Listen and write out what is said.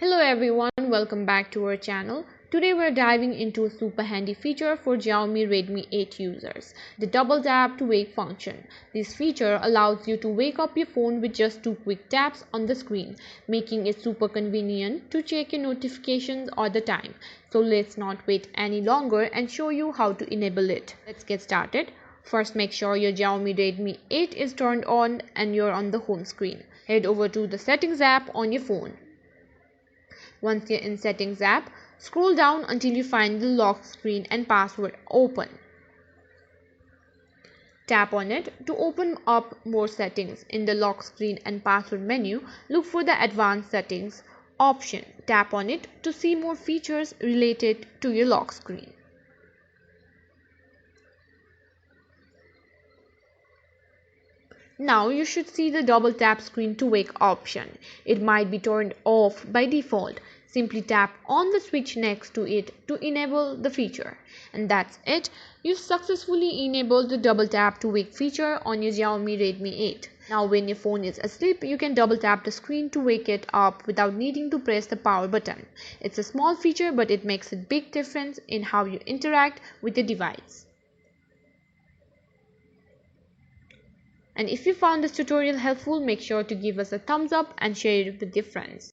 Hello everyone, welcome back to our channel. Today we're diving into a super handy feature for Xiaomi Redmi 8 users, the double tap to wake function. This feature allows you to wake up your phone with just 2 quick taps on the screen, making it super convenient to check your notifications or the time. So let's not wait any longer and show you how to enable it. Let's get started. First, make sure your Xiaomi Redmi 8 is turned on and you're on the home screen. Head over to the settings app on your phone. Once you're in Settings app, scroll down until you find the lock screen and password open. Tap on it to open up more settings. In the lock screen and password menu, look for the advanced settings option. Tap on it to see more features related to your lock screen. Now you should see the double tap screen to wake option. It might be turned off by default. Simply tap on the switch next to it to enable the feature. And that's it. You successfully enabled the double tap to wake feature on your Xiaomi Redmi 8. Now when your phone is asleep, you can double tap the screen to wake it up without needing to press the power button. It's a small feature, but it makes a big difference in how you interact with the device. And if you found this tutorial helpful, make sure to give us a thumbs up and share it with your friends.